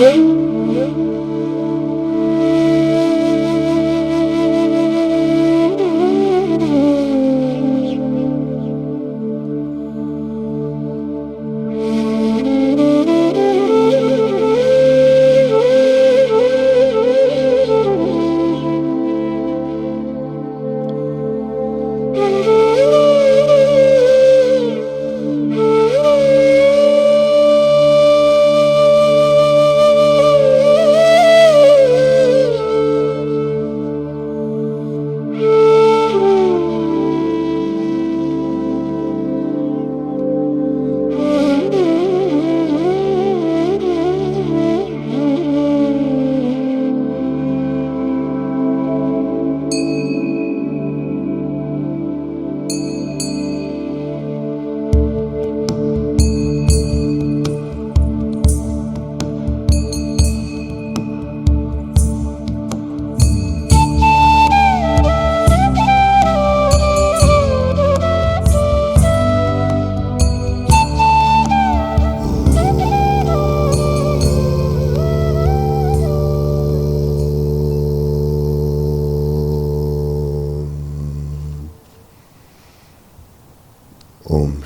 ஓம்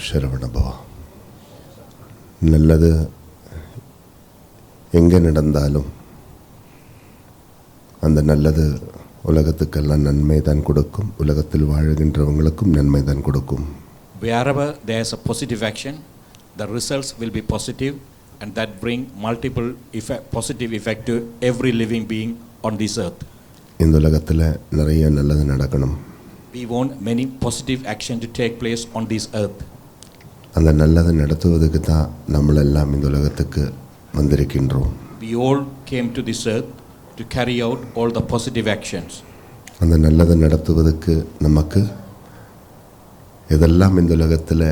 சரவணபவா. நல்லது எங்கே நடந்தாலும் அந்த நல்லது உலகத்துக்கெல்லாம் நன்மை தான் கொடுக்கும், உலகத்தில் வாழ்கின்றவங்களுக்கும் நன்மை தான் கொடுக்கும். Wherever there is a positive action, the results will be positive and that bring multiple positive effect to every living being on this earth. இந்த உலகத்தில் நிறைய நல்லது நடக்கணும். We want many positive action to take place on this earth. அந்த நல்லதை நடத்துவதுக்கு தான் நம்மளெல்லாம் இந்த உலகத்துக்கு வந்திருக்கின்றோம். We all came to this earth to carry out all the positive actions. அந்த நல்லதை நடத்துவதற்கு நமக்கு எதெல்லாம் இந்த உலகத்தில்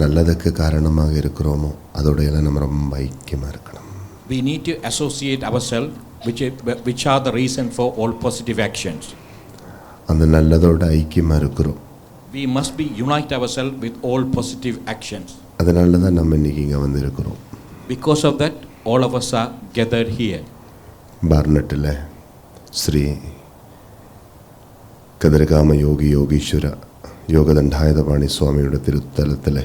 நல்லதுக்கு காரணமாக இருக்கிறோமோ அதோடையெல்லாம் நம்ம ரொம்ப ஐக்கியமாக இருக்கணும். We need to associate ourselves which are the reason for all positive actions. அந்த நல்லதோட ஐக்கியமாக இருக்கிறோம். We must be unite ourselves with all positive actions. அதனால தான் நம்ம இன்னைக்கு இங்கே வந்திருக்கிறோம். Because of that, all of us are gathered here. பார்னட்டில் Sri கதிர்காம யோகி யோகீஸ்வர யோகதண்டாயுதபாணி சுவாமியோட திருத்தலத்தில்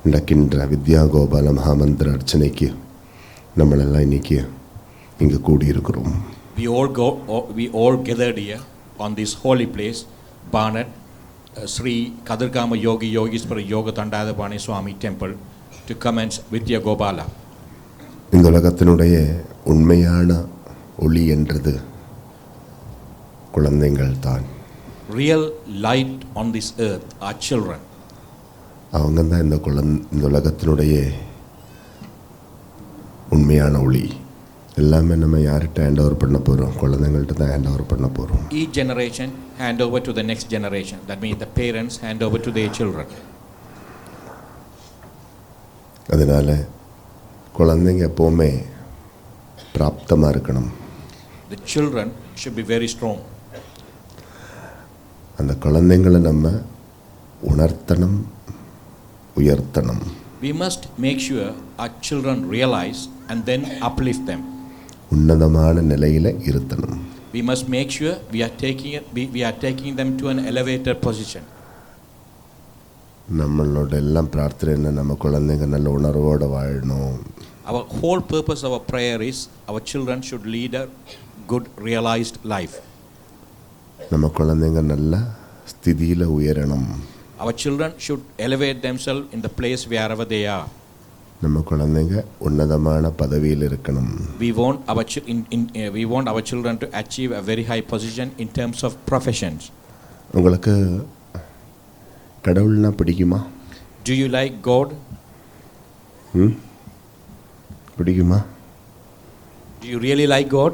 நடக்கின்ற வித்யாகோபால மகாமந்திர அர்ச்சனைக்கு நம்மளெல்லாம் இன்னைக்கு இங்கே கூடியிருக்கிறோம். We all gathered here on this holy place, Barnett, Sri Kadirgama Yogi Yogishwara Yoga Dandayadapani Swami Temple, to commence Vidya Gopala. இந்த உலகத்தினுடைய உண்மையான ஒளி என்றது குழந்தைகள் தான். Real light on this earth are children. அவங்க தான் இந்த உலகத்தினுடைய உண்மையான ஒளி. எல்லாமே நம்ம யார்கிட்ட ஹேண்ட் ஓவர் பண்ண போகிறோம்? குழந்தைங்கள்ட்ட தான் ஹேண்ட் ஓவர் பண்ண போகிறோம். Each generation hand over to the next generation. That means the parents hand over to their children. அதனால் குழந்தைங்க எப்போவுமே பிராப்தமாக இருக்கணும். The children should be very strong. அந்த குழந்தைங்களை நம்ம உணர்த்தணும், உயர்த்தணும். We must make sure our children realize and then uplift them. உன்னதமான நிலையில் இருத்தணும். We must make sure we are taking them to an elevated position. நம்மளோட எல்லாம் பிரார்த்தனை என்ன? நம்ம குழந்தைங்க நல்ல உணர்வோடு வாழணும். Our whole purpose of our prayer is our children should lead a good realized life. நம்ம குழந்தைங்க நல்ல ஸ்திதியில் உயரணும். Our children should elevate themselves in the place wherever they are. நம்ம குழந்தைங்க உன்னதமான பதவியில் இருக்கணும். We want our children to achieve a very high position in terms of professions. உங்களுக்கு கடவுள்னா பிடிக்குமா? Do you like God? பிடிக்குமா? Do you really like God?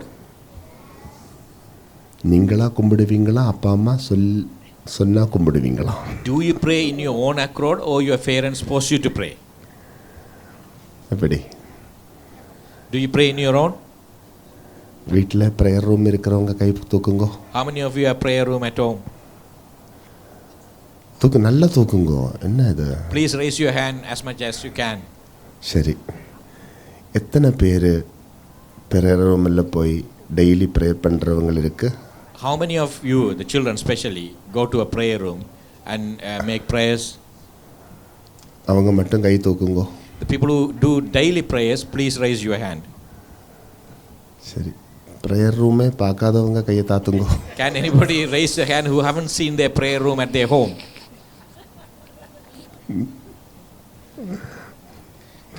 நீங்களா கும்பிடுவீங்களா? அப்பா அம்மா சொன்னா கும்பிடுவீங்களா? Do you pray in your own accord or your parents force you to pray? எப்படி? Do you pray in your own? வீட்டில் ப்ரேயர் ரூம் இருக்கிறவங்க கை தூக்குங்கோ. How many of you have prayer room at home? நல்லா தூக்குங்கோ. என்ன இது? Please raise your hand as much as you can. சரி. எத்தனை பேர் prayer ரூமில் போய் டெய்லி ப்ரேயர் பண்ணுறவங்க இருக்குது. How many of you, the children especially, go to a prayer room and make prayers? அவங்க மட்டும் கை தூக்குங்கோ. The people who do daily prayers, please raise your hand. சரி, ப்ரேயர் ரூமே பார்க்காதவங்க கையை தாத்துங்கோ. Can anybody raise a hand who haven't seen their prayer room at their home?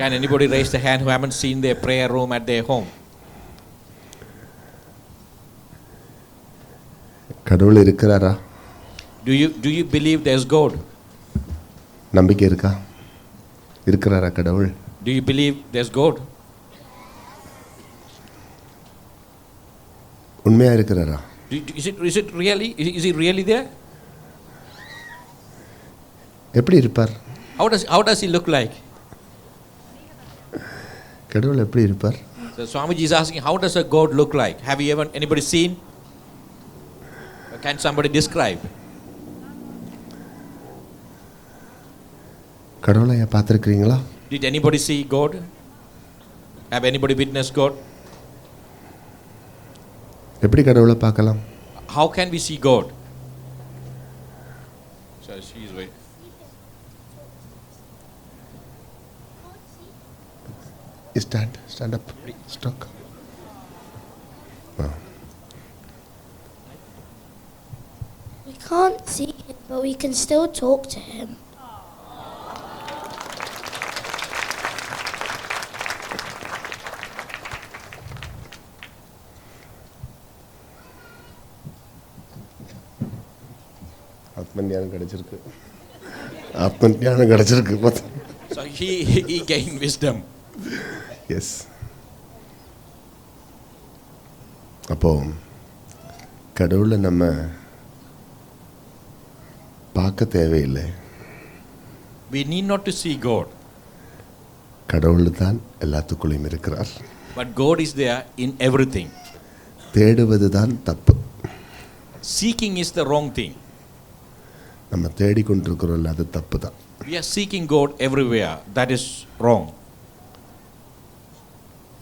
Can anybody raise the hand who haven't seen their prayer room at their home? கடவுள் இருக்கிறாரா? Do you believe there's God? நம்பிக்கை இருக்கா? இருக்கிறாரா கடவுள்? Do you believe there's God? உண்மையாக இருக்கிறாரா? Is it really? Is he really there? எப்படி இருப்பார்? How does he look like? கடவுள் எப்படி இருப்பார்? So Swamiji is asking, how does a God look like? Have you ever anybody seen? Can somebody describe? கடவுளை பார்த்துருக்கிறீங்களா? Did anybody see God? Have anybody witnessed God? எப்படி கடவுளை பார்க்கலாம்? How can we see God? So she is waiting. Stand up. Stuck. We can't see him, but we can still talk to him. ஆத்மஞானம் கிடைச்சிருக்கு. ஆத்மஞானம் கிடைச்சிருக்கு. So he gained wisdom. Yes. அப்போ கடவுளை நம்ம பார்க்க தேவையில்லை. We need not to see God. கடவுள் தான் எல்லாத்துக்குள்ளேயும் இருக்கிறார். But God is there in everything. தேடுவது தான் தப்பு. Seeking is the wrong thing. நம்ம தேடிக்கொண்டிருக்கிறோம், அது தப்பு தான். We are seeking God everywhere. That is wrong.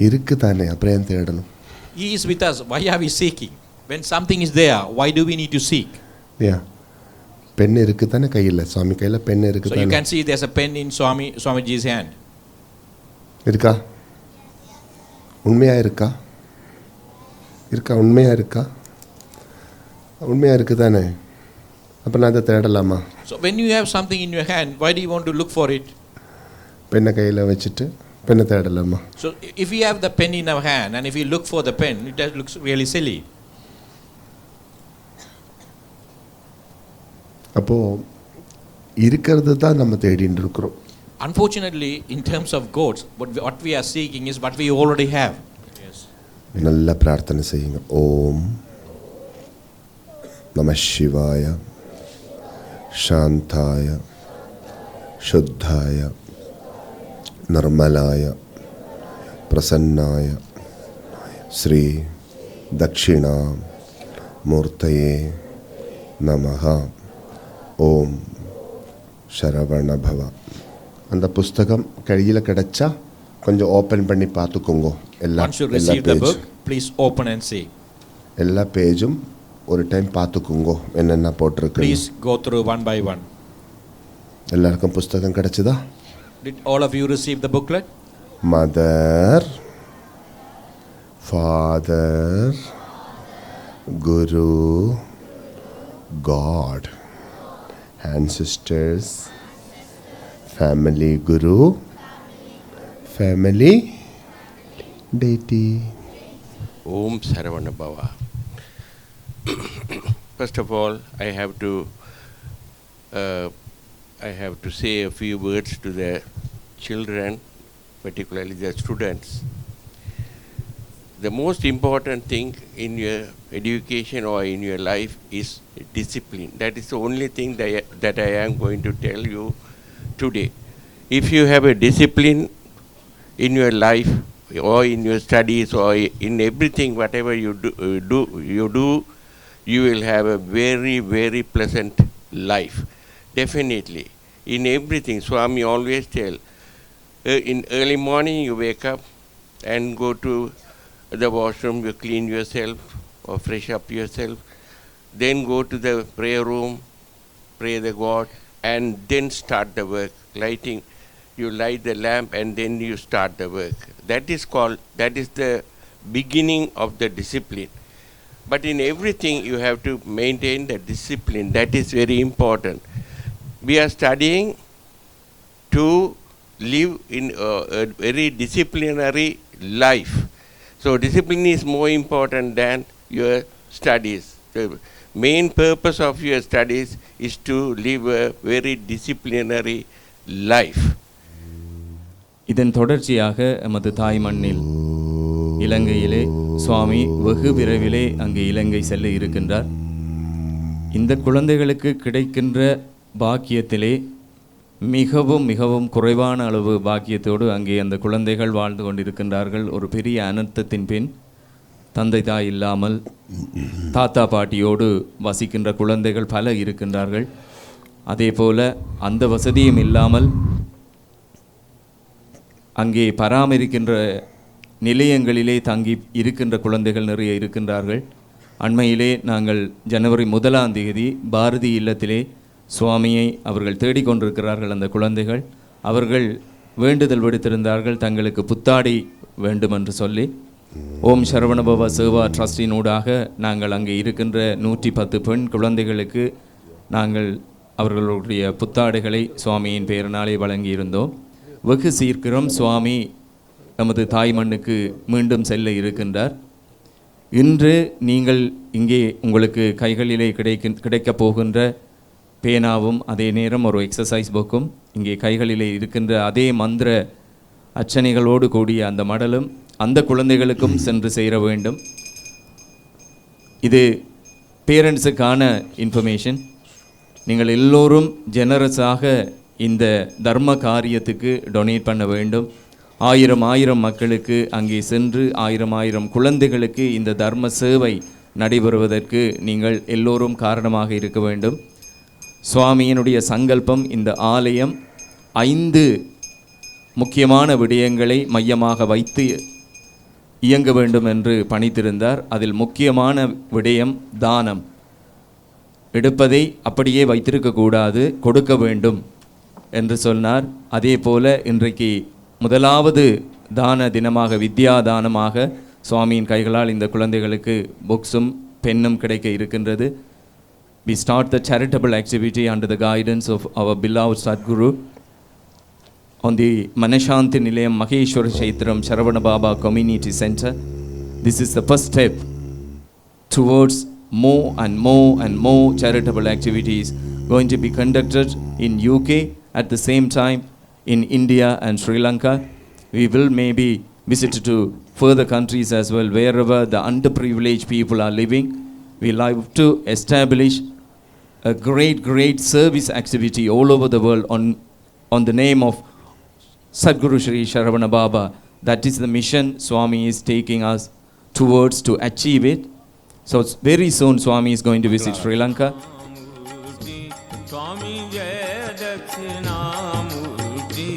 இருக்கு தானே, அப்புறம் ஏன் தேடணும்? He is with us. Why are we seeking? When something is there, why do we need to seek? பெண் இருக்கு தானே கையில், சுவாமி கையில் பெண் இருக்கு So you தானே. can see there's a pen in Swamiji's hand. இருக்கா? உண்மையா இருக்கா? இருக்கா? உண்மையா இருக்கா? உண்மையா இருக்கு தானே. அப்போ நான் அதை தேடலாமா? So when you have something in your hand, why do you want to look for it? பெண்ணை கையில் வச்சுட்டு பெண்ணை தேடலாமா? So if we have the pen in our hand and if we look for the pen, it just looks really silly. அப்போ இருக்கிறது தான் நம்ம தேடிட்டு இருக்கிறோம். Unfortunately, in terms of gods, what we are seeking is what we already have. Yes. நல்ல பிரார்த்தனை செய்யுங்க. ஓம் நம சிவாய சாந்தாய சுத்தாய निर्मलाय प्रसन्नाय श्री दक्षिणा मूर्तये नमः. ओम शरवण भव. அந்த புஸ்தகம் கையில் கிடைச்சா கொஞ்சம் ஓப்பன் பண்ணி பார்த்துக்கோங்க. Once you receive the book, please open and see. எல்லா பேஜும் ஒரு டைம் பார்த்துக்கோங்க என்னென்ன போட்டிருக்கு. Please go through one by one. எல்லாருக்கும் புஸ்தகம் கிடைச்சதா? Did all of you receive the booklet? Mother, Father, Guru, God, ancestors, family Guru, family deity. Om Saravana Bhava. First of all, I have to say a few words to the children, particularly the students. The most important thing in your education or in your life is discipline. That is the only thing that I am going to tell you today. If you have a discipline in your life or in your studies or in everything, whatever you do, you will have a very, very pleasant life. Definitely. In everything, Swami always tell, in early morning you wake up and go to the washroom, you clean yourself or fresh up yourself. Then go to the prayer room, pray the God, and then start the work. Lighting, you light the lamp and then you start the work. That is the beginning of the discipline. But in everything you have to maintain the discipline. That is very important. We are studying to live in a very disciplinary life. So discipline is more important than your studies. The main purpose of your studies is to live a very disciplinary life. இதன் தொடர்ச்சியாக எமது தாய் மண்ணில் இலங்கையிலே சுவாமி வெகு விரைவிலே அங்கே இலங்கை செல்ல இருக்கின்றார். இந்த குழந்தைகளுக்கு கிடைக்கின்ற பாக்கியத்திலே மிகவும் மிகவும் குறைவான அளவு பாக்கியத்தோடு அங்கே அந்த குழந்தைகள் வாழ்ந்து கொண்டிருக்கின்றார்கள். ஒரு பெரிய அனர்த்தத்தின் பின் தந்தை தாய் இல்லாமல் தாத்தா பாட்டியோடு வசிக்கின்ற குழந்தைகள் பல இருக்கின்றார்கள். அதே போல அந்த வசதியும் இல்லாமல் அங்கே பராமரிக்கின்ற நிலையங்களிலே தங்கி இருக்கின்ற குழந்தைகள் நிறைய இருக்கின்றார்கள். அண்மையிலே நாங்கள் ஜனவரி 1ஆம் தேதி பாரதி இல்லத்திலே சுவாமியை அவர்கள் தேடிக்கொண்டிருக்கிறார்கள். அந்த குழந்தைகள் அவர்கள் வேண்டுதல் விடுத்திருந்தார்கள், தங்களுக்கு புத்தாடை வேண்டும் என்று சொல்லி. ஓம் சரவணபவ சேவா ட்ரஸ்டினூடாக நாங்கள் அங்கே இருக்கின்ற 110 பெண் குழந்தைகளுக்கு நாங்கள் அவர்களுடைய புத்தாடைகளை சுவாமியின் பெயரினாலே வழங்கியிருந்தோம். வெகு சீக்கிரம் சுவாமி நமது தாய் மண்ணுக்கு மீண்டும் செல்ல இருக்கின்றார். இன்று நீங்கள் இங்கே உங்களுக்கு கைகளிலே கிடைக்கப் போகின்ற பேனாவும் அதே நேரம் ஒரு எக்ஸசைஸ் புக்கும், இங்கே கைகளிலே இருக்கின்ற அதே மந்திர அர்ச்சனைகளோடு கூடிய அந்த மடலும் அந்த குழந்தைகளுக்கும் சென்று சேர வேண்டும். இது பேரண்ட்ஸுக்கான இன்ஃபர்மேஷன். நீங்கள் எல்லோரும் ஜெனரஸாக இந்த தர்ம காரியத்துக்கு டொனேட் பண்ண வேண்டும். 1000 மக்களுக்கு அங்கே சென்று 1000 குழந்தைகளுக்கு இந்த தர்ம சேவை நடைபெறுவதற்கு நீங்கள் எல்லோரும் காரணமாக இருக்க வேண்டும். சுவாமியினுடைய சங்கல்பம் இந்த ஆலயம் 5 முக்கியமான விடயங்களை மையமாக வைத்து இயங்க வேண்டும் என்று பணித்திருந்தார். அதில் முக்கியமான விடயம் தானம். எடுப்பதை அப்படியே வைத்திருக்கக்கூடாது, கொடுக்க வேண்டும் என்று சொன்னார். அதே போல இன்றைக்கு முதலாவது தான தினமாக வித்யா தானமாக சுவாமியின் கைகளால் இந்த குழந்தைகளுக்கு புக்ஸும் பென்னும் கிடைக்க இருக்கின்றது. We start the charitable activity under the guidance of our beloved Sadguru on the Manashanti Nilayam Maheshwara Kshetram Saravana Baba Community Center. This is the first step towards more and more and more charitable activities going to be conducted in UK, at the same time in India and Sri Lanka. We will maybe visit to further countries as well, wherever the underprivileged people are living. We like to establish a great service activity all over the world on the name of Sadguru Shri Saravana Baba. That is the mission Swami is taking us towards to achieve it. So very soon Swami is going to visit Sri Lanka. Swami Jai Dakshinamurti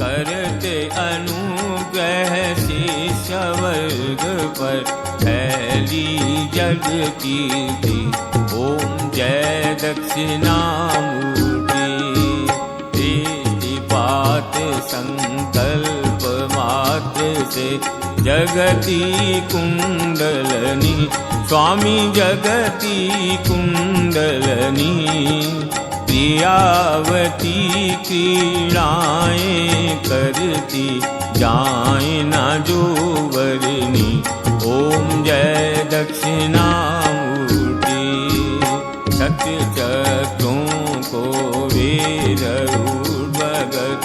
Karte anugrah Sisha varg par phaili jag kirti. Om Jai Dakshinamurti Dishtipat sankalp matra se Jagati Kundalani. Swami Jagati Kundalani Priyavati Kridaएं करती जाए ना जो वरनी. ओम जय दक्षिणामूर्ति सत्य चक्रों को वेद भगत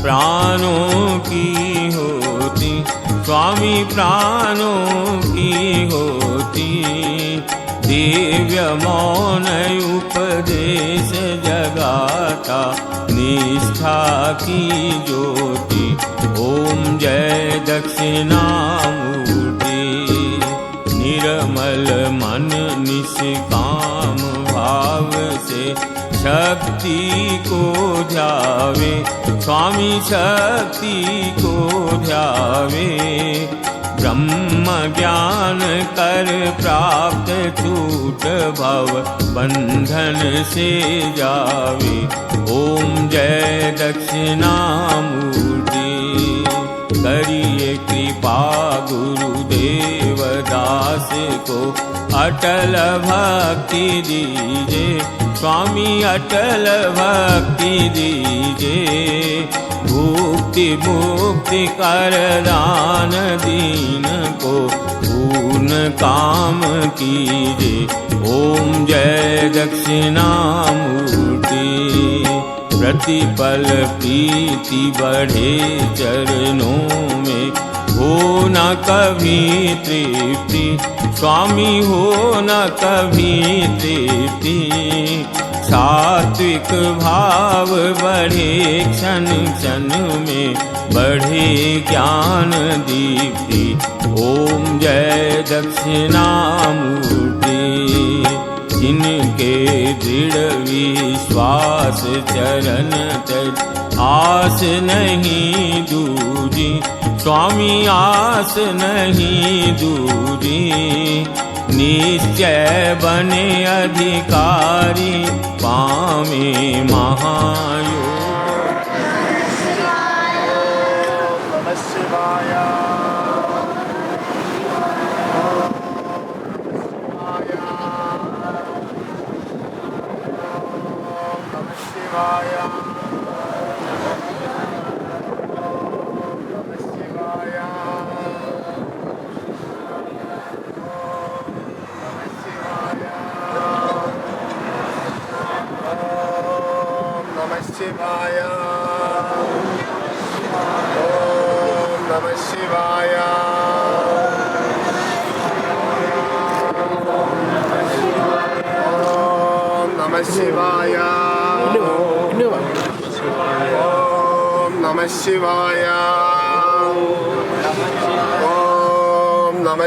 प्राणों की होती. स्वामी प्राणों की होती. दिव्य मौन उपदेश जगाता निष्ठा की ज्योति. ओम जय दक्षिणामूर्ति निर्मल मन निष्काम भाव से शक्ति को ध्यावे. स्वामी शक्ति को ध्यावे. ब्रह्म ज्ञान कर प्राप्त छूट भव बंधन से जावे। ओम जय दक्षिणामूर्ति। करिए कृपा गुरुदेव दास को अटल भक्ति दीजे। स्वामी अटल भक्ति दीजे। भुक्ति मुक्ति कर दान दीन को पूर्ण काम कीजे। ओम जय दक्षिणामूर्ति। प्रतिपल प्रीति बढ़े चरणों में, हो न कभी तृप्ति। स्वामी हो न कभी तृप्ति। सात्विक भाव बढ़े क्षण क्षण में, बढ़े ज्ञान दीप्ति। ओम जय दक्षिणामूर्ति। जिनके दृढ़ विश्वास चरण तज आस नहीं दूजी। स्वामी आस नहीं दूजी। निश्चय बने अधिकारी पावे महायोग।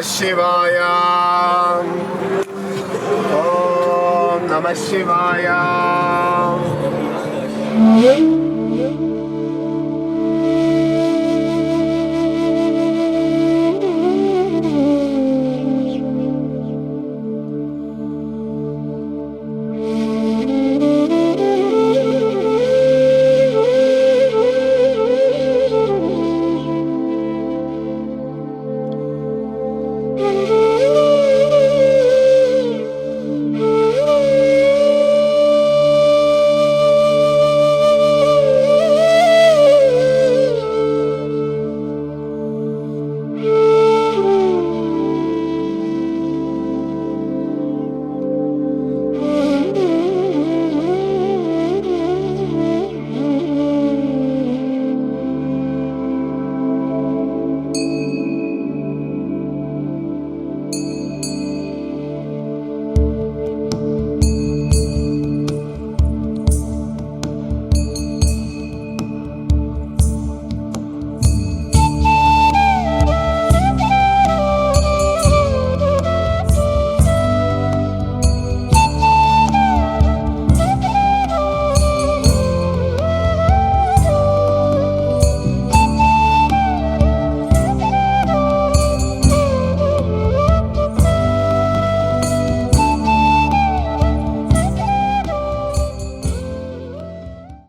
शिवाय। ओम नमः शिवाय।